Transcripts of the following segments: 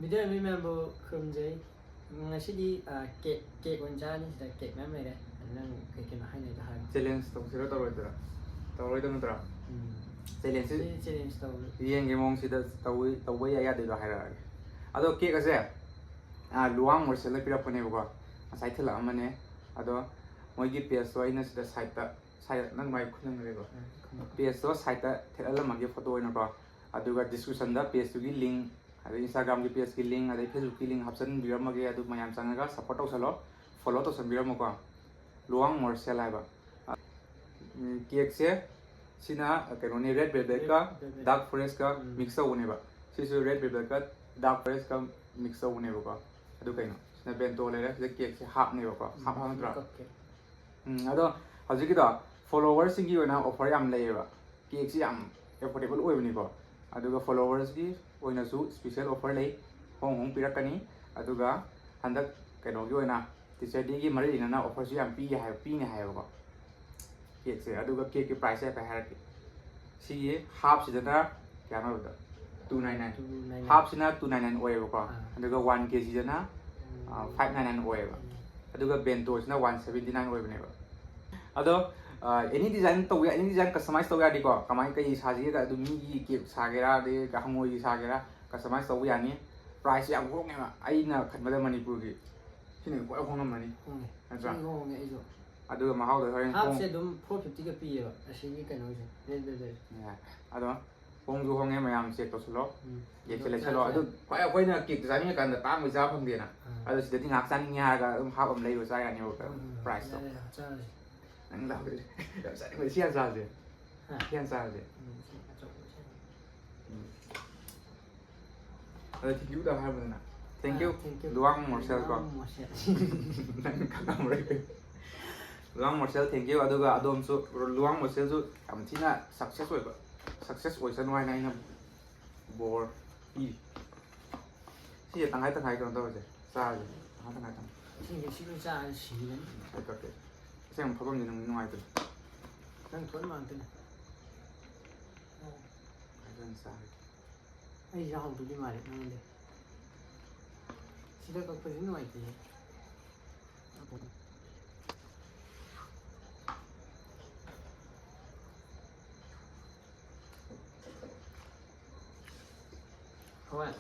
Video ꯃꯤ ꯃꯌꯥꯝꯕꯨ ꯈꯨꯔꯨꯝꯖꯩ ꯉꯁꯤꯗꯤ cake ꯑꯣꯏꯅ ꯆꯥꯅꯤ ꯁꯤꯗ ꯀꯦꯛ ꯃꯌꯥꯝ ꯂꯩꯔꯦ ꯅꯪ ꯀꯩ ꯀꯩꯅꯣ ꯍꯥꯏꯅꯩꯗꯣ ꯍꯥꯏꯔꯣ ꯆꯦꯂꯦꯟꯖ ꯇꯧꯁꯤꯔꯣ ꯇꯧꯔꯣꯏꯗ꯭ꯔꯥ ꯇꯧꯔꯣꯏꯗꯕ ꯅꯠꯇ꯭ꯔꯥ ꯆꯦꯂꯦꯟꯖꯁꯤ ꯆꯦꯂꯦꯟꯖ ꯇꯧ ꯌꯦꯡꯒꯤ ꯃꯑꯣꯡꯁꯤꯗ ꯇꯧꯕ ꯌꯥꯏ ꯌꯥꯗꯣꯏꯗꯣ ꯍꯥꯏꯔꯛꯑꯒꯦ ꯑꯗꯣ ꯀꯦꯛ ꯑꯁꯦ ꯂꯨꯋꯥꯡ ꯃꯣꯔꯁꯦꯜꯗ ꯄꯤꯔꯛꯄꯅꯦꯕꯀꯣ ꯉꯁꯥꯏ ꯊꯤꯜꯂꯛꯑꯝꯕꯅꯦ ꯑꯗꯣ ꯃꯣꯏꯒꯤ ꯄꯦꯖꯇꯣ ꯑꯩꯅ ꯁꯤꯗ ꯁꯥꯏꯠꯇ ꯅꯪ ꯃꯥꯏ ꯈꯨꯠꯂꯝꯈ꯭ꯔꯦꯀꯣ ꯄꯦꯖꯇꯣ ꯁꯥꯏꯠꯇ ꯊꯦꯠꯍꯜꯂꯝꯃꯒꯦ ꯐꯣꯇꯣ ꯑꯣꯏꯅꯀꯣ ꯑꯗꯨꯒ ꯗꯤꯁꯀ꯭ꯔꯤꯞꯁꯟꯗ ꯄꯦꯖꯇꯨꯒꯤ ꯂꯤꯡ ꯑꯗꯩ ꯏꯟꯁꯇꯥꯒ꯭ꯔꯥꯝꯒꯤ ꯄꯦꯖꯀꯤ ꯂꯤꯡ ꯑꯗꯩ ꯐꯦꯁꯕꯨꯛꯀꯤ ꯂꯤꯡ ꯍꯥꯞꯆꯤꯟꯕꯤꯔꯝꯃꯒꯦ ꯑꯗꯨ ꯃꯌꯥꯝ ꯆꯪꯉꯒ ꯁꯞꯄꯣꯔꯠ ꯇꯧꯁꯜꯂꯣ ꯐꯣꯂꯣ ꯇꯧꯁꯟꯕꯤꯔꯝꯃꯣꯀꯣ ꯂꯨꯋꯥꯡ ꯃꯣꯔꯁꯦꯜ ꯍꯥꯏꯕ ꯀꯦꯛꯁꯦ ꯁꯤꯅ ꯀꯩꯅꯣꯅꯤ ꯔꯦꯗ ꯚꯦꯜꯚꯦꯠꯀ ꯗꯥꯔꯛ ꯐꯣꯔꯦꯁꯠꯀ ꯃꯤꯛꯁ ꯇꯧꯕꯅꯦꯕ ꯁꯤꯁꯨ ꯔꯦꯗ ꯚꯦꯜꯚꯦꯠꯀ ꯗꯥꯔꯛ ꯐꯣꯔꯦꯁꯠꯀ ꯃꯤꯛꯁ ꯇꯧꯕꯅꯦꯕꯀꯣ ꯑꯗꯨ ꯀꯩꯅꯣ ꯁꯤꯅ ꯕꯦꯟꯇꯣ ꯂꯩꯔꯦ ꯁꯤꯗ ꯀꯦꯛꯁꯦ ꯍꯥꯞꯅꯦꯕꯀꯣ ꯍꯥꯞ ꯅꯠꯇ꯭ꯔꯥ ꯑꯗꯣ ꯍꯧꯖꯤꯛꯀꯤꯗꯣ ꯐꯣꯂꯣꯋꯔꯁꯤꯡꯒꯤ ꯑꯣꯏꯅ ꯑꯣꯐꯔ ꯌꯥꯝ ꯂꯩꯌꯦꯕ ꯀꯦꯛꯁꯤ ꯌꯥꯝ ꯑꯦꯐꯣꯔꯗꯦꯕꯜ ꯑꯣꯏꯕꯅꯤꯀꯣ ꯑꯗꯨꯒ ꯐꯣꯂꯣꯋꯔꯁꯀꯤ ꯑꯣꯏꯅꯁꯨ ꯁ꯭ꯄꯦꯁꯤꯌꯦꯜ ꯑꯣꯐꯔ ꯂꯩ ꯍꯣꯡ ꯄꯤꯔꯛꯀꯅꯤ ꯑꯗꯨꯒ ꯍꯟꯗꯛ ꯀꯩꯅꯣꯒꯤ ꯑꯣꯏꯅ ꯇꯤꯆꯔ ꯗꯦꯒꯤ ꯃꯔꯤ ꯂꯩꯅꯅ ꯑꯣꯐꯔꯁꯨ ꯌꯥꯝ ꯄꯤꯅꯤ ꯍꯥꯏꯌꯦꯕꯀꯣ ꯀꯦꯛꯁꯦ ꯑꯗꯨꯒ ꯀꯦꯛꯀꯤ ꯄ꯭ꯔꯥꯏꯁꯁꯦ ꯍꯥꯏꯐꯦꯠ ꯍꯥꯏꯔꯛꯀꯦ ꯁꯤꯒꯤ ꯍꯥꯞꯁꯤꯗꯅ ꯀꯌꯥꯅꯣ ꯍꯥꯏꯕꯗ 299 ꯍꯥꯞꯁꯤꯅ 299 ꯑꯣꯏꯌꯦꯕꯀꯣ ꯑꯗꯨꯒ 1 kgꯗꯅ 599 ꯑꯣꯏꯌꯦꯕ ꯑꯗꯨꯒ ꯕꯦꯟꯇꯣꯁꯤꯅ 179 ꯑꯣꯏꯕꯅꯦꯕ ꯑꯗꯣ ꯑꯦꯅꯤ ꯗꯤꯖꯥꯏꯟ ꯇꯧꯕ ꯌꯥꯏ ꯑꯦꯅꯤ ꯗꯤꯖꯥꯏꯟ ꯀꯁꯇꯃꯥꯏꯖ ꯇꯧꯕ ꯌꯥꯗꯤꯀꯣ ꯀꯃꯥꯏꯅ ꯀꯩ ꯁꯥꯁꯤꯒꯦ ꯑꯗꯨ ꯃꯤꯒꯤ ꯀꯦꯛ ꯁꯥꯒꯦꯔꯥ ꯑꯗꯩ ꯍꯪꯉꯣꯏꯒꯤ ꯁꯥꯒꯦꯔꯥ ꯀꯁꯇꯃꯥꯏꯖ ꯇꯧꯕ ꯌꯥꯅꯤ ꯄ꯭ꯔꯥꯏꯁ ꯌꯥꯝ ꯍꯣꯡꯉꯦꯕ ꯑꯩꯅ ꯈꯟꯕꯗ ꯃꯅꯤꯄꯨꯔꯒꯤ ꯁꯤꯅ ꯈ꯭ꯋꯥꯏ ꯍꯣꯡꯉꯝꯃꯅꯤ ꯅꯠꯇ꯭ꯔꯥ ꯍꯣꯡꯉꯦ ꯑꯩꯁꯨ ꯑꯗꯨꯒ ꯃꯍꯥꯎꯗꯣ ꯍꯣꯔꯦꯟ ꯍꯥꯞꯁꯦ ꯑꯗꯨꯝ 450ꯒ ꯄꯤꯌꯦꯕ ꯑꯁꯤꯒꯤ ꯀꯩꯅꯣꯁꯦ ꯔꯦꯗ ꯚꯦꯜꯚꯦꯠ ꯑꯗꯣ ꯍꯣꯡꯁꯨ ꯍꯣꯡꯉꯦ ꯃꯌꯥꯝ ꯆꯦꯛ ꯇꯧꯁꯜꯂꯣ ꯀꯦꯛꯁꯦ ꯂꯩꯁꯜꯂꯣ ꯑꯗꯨ ꯑꯩꯈꯣꯏꯅ ꯀꯦꯛꯇ ꯆꯥꯅꯤꯡꯉꯀꯥꯟꯗ ꯇꯥꯡꯕꯩ ꯆꯥ ꯐꯪꯗꯦꯅ ꯑꯗꯣ ꯁꯤꯗꯗꯤ ꯉꯥꯏꯍꯥꯛ ꯆꯥꯅꯤꯡꯉꯦ ꯍꯥꯏꯔꯒ ꯑꯗꯨꯝ ꯍꯥꯞ ꯑꯃ ꯂꯩꯔꯣ ꯆꯥ ꯌꯥꯅꯦꯕ ꯄ꯭ꯔꯥꯏꯁꯇꯣ ꯅꯪ ꯂꯥꯛꯑꯣ ꯌꯥꯝ ꯆꯥꯅꯤꯡꯕ ꯁꯤ ꯌꯥꯝ ꯆꯥꯁꯦ ꯁꯤ ꯌꯥꯝ ꯆꯥꯁꯦ ꯑꯗꯣ ꯊꯦꯡꯀ꯭ꯌꯨꯗ ꯍꯥꯏꯕꯗꯅ ꯊꯦꯡꯀ꯭ꯌꯨ ꯂꯨꯋꯥꯡ ꯃꯣꯔꯁꯦꯜ ꯀꯣ ꯅꯪ ꯈꯪꯉꯝꯃꯔꯣꯏ ꯂꯨꯋꯥꯡ ꯃꯣꯔꯁꯦꯜ ꯊꯦꯡꯀ꯭ꯌꯨ ꯑꯗꯨꯒ ꯑꯗꯣꯝꯁꯨ ꯂꯨꯋꯥꯡ ꯃꯣꯔꯁꯦꯜꯁꯨ ꯌꯥꯝ ꯊꯤꯅ ꯁꯛꯁꯦꯁ ꯑꯣꯏꯁꯅꯨ ꯍꯥꯏꯅ ꯑꯩꯅ ꯕꯣꯔ ꯄꯤꯔꯤ ꯁꯤꯁꯦ ꯇꯪꯈꯥꯏ ꯀꯩꯅꯣ ꯇꯧꯔꯁꯦ ꯆꯥꯔꯁꯦ ꯇꯪꯈꯥꯏ ꯁꯤꯒ ꯆꯥꯔ ꯁꯤꯔꯅꯤ ꯑꯩ ꯀꯛꯀꯦ ꯑꯁꯦꯡꯕ ꯐꯐꯝꯁꯤ ꯅꯨꯡꯉꯥꯏꯇ꯭ꯔꯦ ꯅꯪ ꯊꯣꯏ ꯃꯥꯟꯇꯅꯦ ꯐꯖꯅ ꯆꯥꯔꯦ ꯑꯩ ꯌꯥꯍꯧꯗꯨꯗꯤ ꯃꯥꯜꯂꯦ ꯅꯪꯉꯣꯟꯗ ꯁꯤꯗ ꯀꯛꯄꯁꯤ ꯅꯨꯡꯉꯥꯏꯇꯦ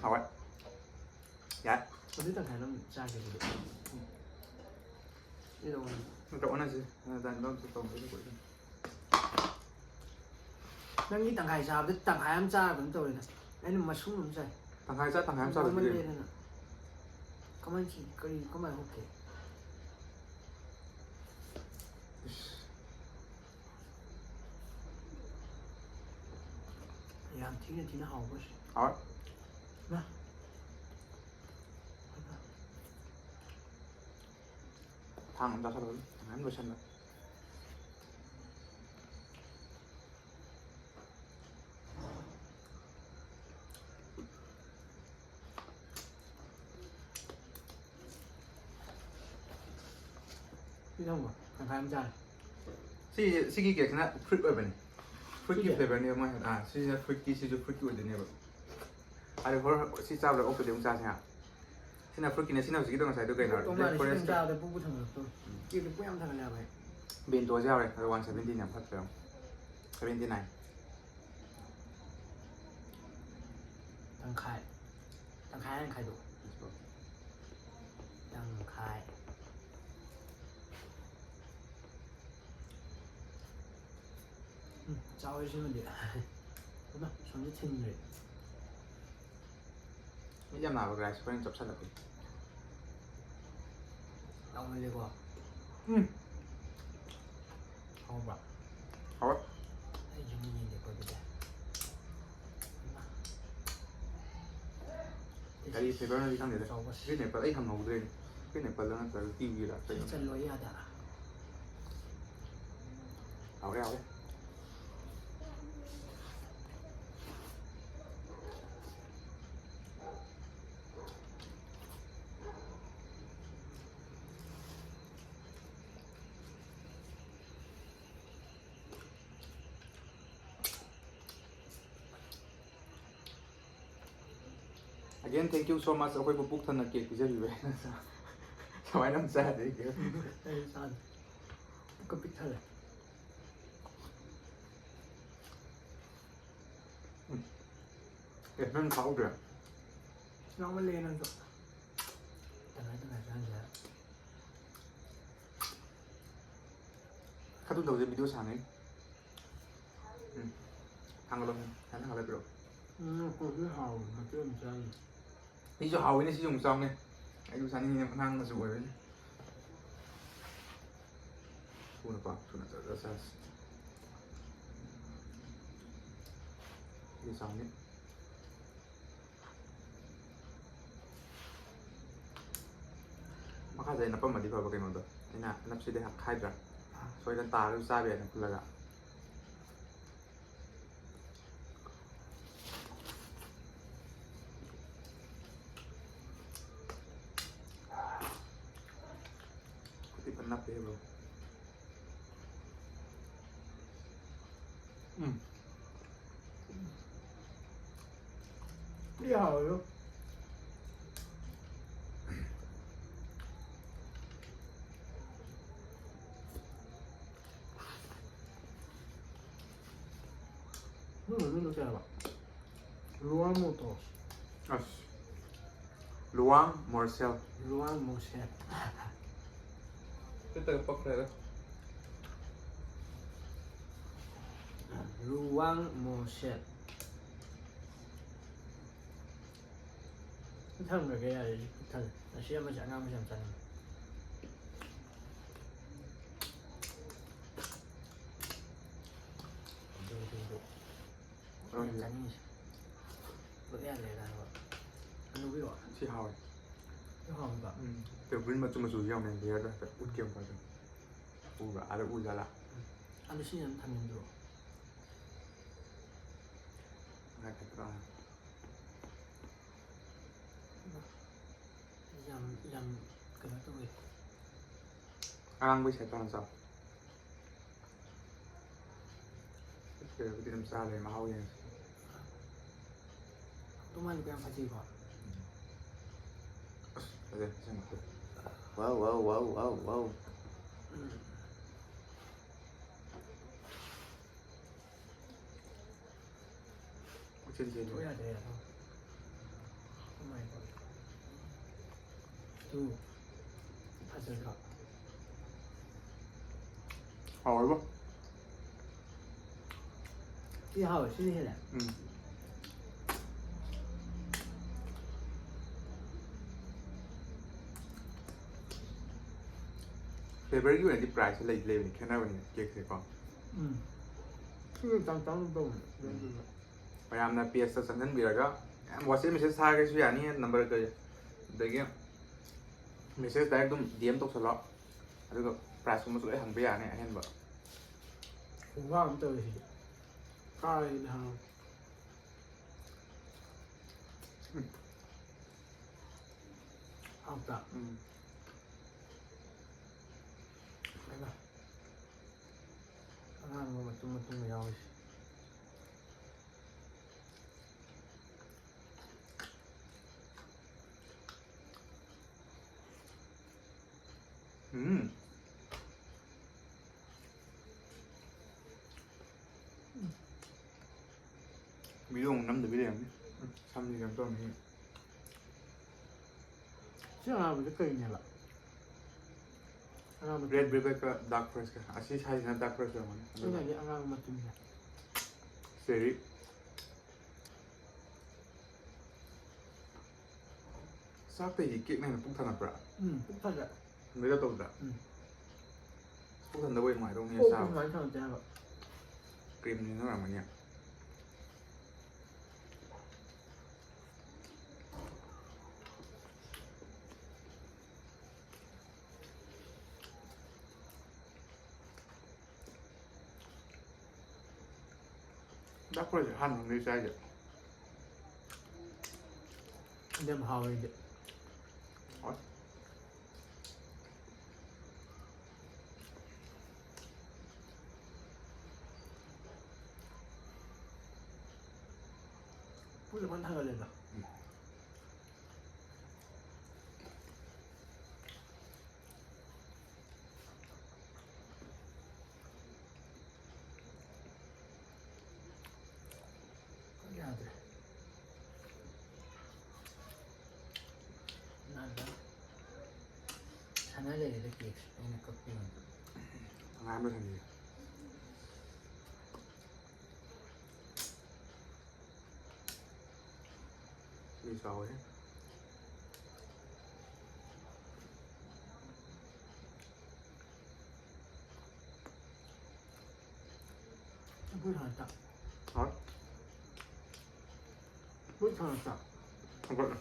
ꯍꯋꯥꯏ ꯌꯥꯏ ꯑꯗꯨ ꯇꯪꯈꯥꯏ ꯑꯗꯨꯝ ꯆꯥꯒꯦ ꯑꯗꯨꯗꯤ ꯑꯣꯟꯅꯁꯤ ꯅꯪꯒꯤ ꯇꯪꯈꯥꯏ ꯆꯥꯕꯗ ꯇꯪꯈꯥꯏ ꯑꯃ ꯆꯥꯔꯒ ꯑꯗꯨꯝ ꯇꯧꯔꯦꯅ ꯑꯩꯅ ꯃꯁꯨꯡ ꯑꯃ ꯆꯥꯏ ꯇꯪꯈꯥꯏ ꯑꯃ ꯆꯥꯕꯗꯤ ꯀꯃꯥꯏꯅ ꯍꯣꯠꯀꯦ ꯌꯥꯝ ꯊꯤꯅ ꯍꯥꯎꯕꯁꯦ ꯍꯋꯥꯏ ꯊꯥꯡ ꯑꯃ ꯆꯥꯁꯜꯂꯒ ꯇꯪꯈꯥꯏ ꯑꯃ ꯂꯣꯏꯁꯟꯕ ꯇꯪꯈꯥꯏ ꯑꯃ ꯆꯥꯔꯦ ꯁꯤꯒꯤ ꯀꯦꯛꯁꯤꯅ ꯐ꯭ꯔꯨꯏꯠ ꯑꯣꯏꯕꯅꯤ ꯐ꯭ꯔꯨꯏꯠꯀꯤ ꯐ꯭ꯂꯦꯚꯔꯅꯦꯕ ꯃꯣꯏ ꯁꯤꯁꯤꯅ ꯁꯤꯁꯨ ꯐ꯭ꯔꯨꯏꯠꯀꯤ ꯑꯣꯏꯗꯣꯏꯅꯦꯕ ꯑꯗꯣ ꯍꯣꯔꯦꯟ ꯁꯤ ꯆꯥꯕꯗ ꯑꯣꯛꯇꯗꯤ ꯑꯃꯨꯛ ꯆꯥꯁꯦ ꯍꯥ ꯁꯤꯅ ꯐ꯭ꯔꯨꯏꯠꯀꯤꯅꯦ ꯁꯤꯅ ꯍꯧꯖꯤꯛꯀꯤꯗꯣ ꯉꯁꯥꯏꯗꯣ ꯀꯩꯅꯣ ꯔꯦꯗ ꯐꯣꯔꯦꯁꯠ ꯆꯥꯕꯗ ꯄꯨꯛꯄꯨ ꯊꯟꯒꯠꯂꯛꯇꯧꯔꯦ ꯀꯦꯛꯇꯣ ꯄꯨꯛ ꯌꯥꯝ ꯊꯟꯒꯠꯂꯦ ꯍꯥꯏꯕ ꯕꯦꯟꯇꯣꯁꯦ ꯌꯥꯎꯔꯦ ꯑꯗꯣ 170 ꯌꯥꯝ ꯐꯠꯇ꯭ꯔꯦ 79 ꯇꯪꯈꯥꯏ ꯈꯥꯏꯗꯣꯛ ꯇꯪꯈꯥꯏ ꯆꯥꯎꯋꯦ ꯁꯤꯃꯗꯤ ꯁꯣꯝꯗ ꯊꯤꯟꯈ꯭ꯔꯦ ꯃꯤ ꯌꯥꯝ ꯅꯥꯕ ꯒ꯭ꯔꯥꯏꯁ ꯍꯣꯔꯦꯟ ꯆꯞꯁꯜꯂꯛꯀꯦ ꯌꯥꯎꯃꯜꯂꯦꯀꯣ ꯍꯥꯎꯕ꯭ꯔꯥ ꯍꯋꯥꯏ ꯑꯩ ꯌꯨꯝ ꯌꯦꯡꯒꯦꯀꯣ ꯑꯗꯨꯗꯤ ꯀꯔꯤ ꯐ꯭ꯂꯦꯚꯔꯅꯣꯗꯤ ꯈꯪꯗꯦꯗ ꯒ꯭ꯔꯤꯟ ꯑꯦꯄꯜ ꯑꯩ ꯍꯪꯍꯧꯗ꯭ꯔꯦꯅꯦ ꯒ꯭ꯔꯤꯟ ꯑꯦꯄꯜꯗ ꯅꯠꯇ꯭ꯔꯒ ꯀꯤꯋꯤꯔꯥ ꯀꯩꯅꯣ ꯆꯜꯂꯣ ꯌꯥꯗ ꯍꯥꯎꯔꯦ again thank you so much အခွင့်ပပုတ်ထနကေပြကြပြီပဲစဝိုင်းနမ်စားတယ်ကေ အဲ့စားကပိထားတယ် มันเขาเดือด น้องมาเรียนนั่นก็แต่ไหนแต่ไหนร้านเยอะ ข้าตุ้งตัวจะมีตัวสามนี้ทางลงทางอะไรไปหรอ คนที่เห่ามาเชื่อมใจ นี่จะเอาไว้ในที่dùng xong nàyไอ้ดูสันนี่นั่งสวยเลยพูดหรือเปล่าพูดหรือเปล่าจะสั่งดูสังนี่มาข้าใจนับประมาณที่พอประกันหมดเลยนี่นะนับสิได้หักค่ายกันซอยดันตาหรือซาเบียนคุณละกะที่มันนับไปบรูนี่เห่าอยู่ไม่รู้จักหรอกรัวมูโตส ลุงมอร์เซล รัวมูเชต จะเติมปักเลยแล้ว รัวมูเชตท่านแบบแกอะไรท่านเชื่อมาจากงานมาจากจันดูจันนี่ตัวแย่เลยนะครับอันนู้นวิวอ่ะ ที่ฮาว ที่ห้องแบบ แต่วินมาจุมาสู่ยังเนี่ยเดียวด้วยแต่อุดเกี่ยวกันอูแบบอะไรอูจะละ อันนี้สิ่งนั้นทำยังไง อะไรกันบ้าง ยำกระตุ้ย อ้างไม่ใช่ตอนสอบเจอไปที่น้ำซาเลยมาเอาเอง ต้องมาดูการพัฒนาก่อน เดี๋ยวใช่ไหม ว้าวว้าวว้าวว้าวว้าว เช่นเช่น ตัวใหญ่เลยครับทำไมก่อนดูพัฒนาก่อน เอาไว้ปะ ที่เขาชื่อที่ไหน เฟเบอร์อยู่ในที่ปลายฉันเลยเลวแค่นั้นวันนี้เกี่ยวกับก่อน ชื่อจังตรงพยายามนะเปียสสันนันบีแล้วก็วอร์เซมิเซสทาร์ก็ช่วยอันนี้นัมเบอร์ก็เด็กเนี่ยมิเซสได้ก็ดีมตกสล็อตแล้วก็ปลายสมมติเลยหันไปอย่างนี้เห็นบ่ ผมว่ามันเจอสิใกล้ทางเอากลับไปป่ะงานมันตุ้มยาวสิมีลงน้ำเดือดไปเลยมั้ยทำดีกันต้นนี้ ชื่ออะไรมันจะเกิดยังไงล่ะ Red Velvet ก็ Dark Forest ก็อาชีพใช่นะ Dark Forest มัน ชื่ออะไรที่อะไรมาตุ้มเนี่ย เสรีซักแต่อีกเก๊กนั่นปุ๊บถนัดปะ ทุกท่านจะ ไม่ได้ตรงปะปุ๊บถนัดด้วยหมายตรงนี้ โอ้ ซาว คุณหมายถึงจะแบบ กรีมนี่เท่าไหร่มันเนี่ยดักเฟรชหั่นของดีใจเยอะ เดิมฮาวเวดพูดแล้วมันเท่าเลยเหรอ Khana le le cake and a cooking. ทำงานด้วยทันทีมีเสาใช่ Put on top. ฮอต Put on top. ทำก่อนนะ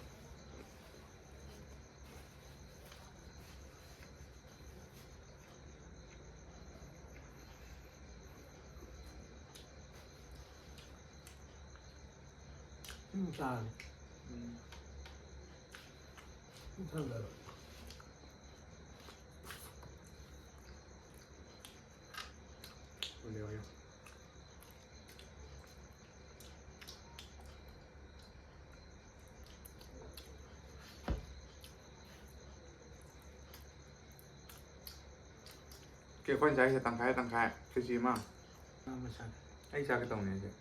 Sorry. Hello. เร็วอยู่เกี่ยวกับใจจะตั้งค่ายชิมาก Mama san. ไอ้ชาก็ตรงนี้ใช่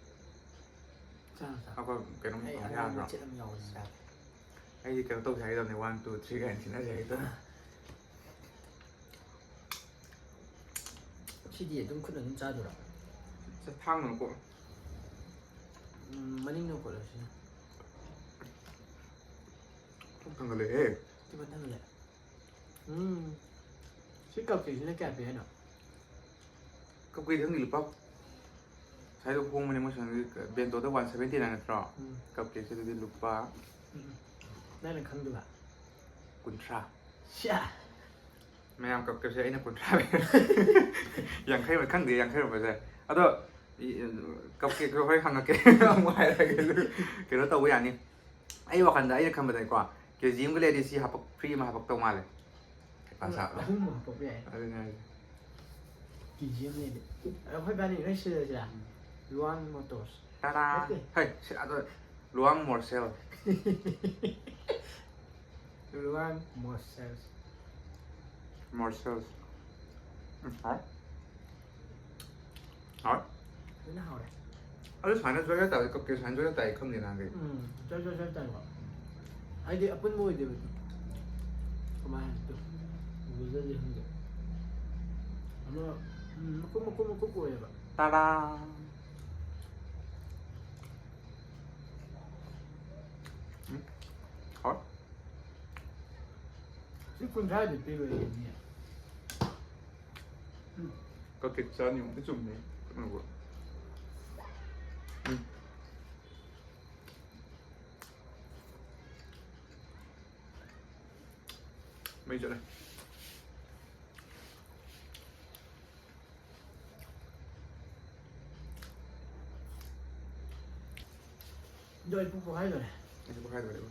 San เขา san. ก็เกิดต้อง Hey, ต้อง I ยากหร want อก to tell you that. ไอ้ที่เกิดต้องใช้ตอนในวันตัวชื่อกันชิน่าใช้ตัว CD 에 좀 그런 짜더라. จะทั้งหนึ่งกู 많이 넣을 거라시. ทั้งกันเลย 이번 하면 돼. 식값 대신에 깨비 해놔. ก็คุยทั้งนี้หรือเปล่าใช้ตัวพวงมันยังไม่ใช่เบนตัวตะวัน70นั่นนะครับกับเกี่ยวกับที่ลูกป้า 나는 강도가. กุนทรา 샤. ไม่เอากับใช้ไอ้นั่นกุนทราอย่างใครมันข้างเดียวอย่างใครมันไปเลยอ่ะตัวกับเกี่ยวกับใครข้างกับเกี่ยวกับไม่อะไรกันเลยเกี่ยวกับตัวอย่างนี้ไอ้ว่ากันได้ไอ้คำแบบกว่าเกี่ยวกับจิมก็เลยดีสิหาปักพรีมาหาปักตรงมาเลยภาษา 너무 뽀삐해. อะไรไง 기지엠네. 회반이 회시더라. 루안 모토스. ตาดาเฮ้ยอ่ะตัวล้วงมอร์เซล 루안 모셀스. มอร์เซลอ๋ออ๋อ 그나 하래. 아주 잘해 줘야 돼. 껍질 잘 줘야 돼. 컴니 나게. 짤짤짤짤 거. 아이디 아픈 뭐이 되면. 그만 또. 무슨 일 한데. 아마 꼬꼬 해봐. 따라. 어? 식품 사야 돼, 이거 얘기야. 껍질 잔이 엄청 좋네. 그런 거. mấy chỗ này rồi phục hai rồi này anh có hai rồi đấy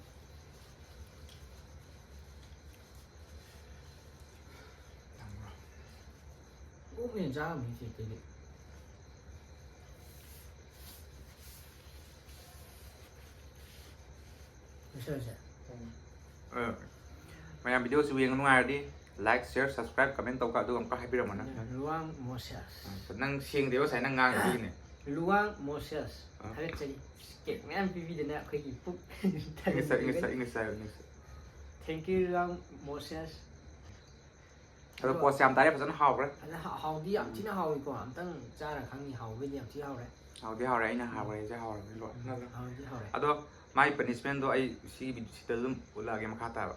úp miền ra mình chỉ cái định sao sao mày video siêu viên ngoài đi like share subscribe comment tàu cả tôi không có hay biết mà nó luang moses năng xiên thì có sẽ năng ngang cái gì này luang moses hay là cái mấy anh video này cái gì phúc English thank you luang moses rồi qua xem tại phải dẫn học đấy anh học đi ẩm chỉ là học của ẩm tăng ra là khang gì học với điểm chỉ học đấy học đi học đấy nha học đấy sẽ học rồi học chỉ học đấy à đó mai punishment đó ai si si telum ulah game kata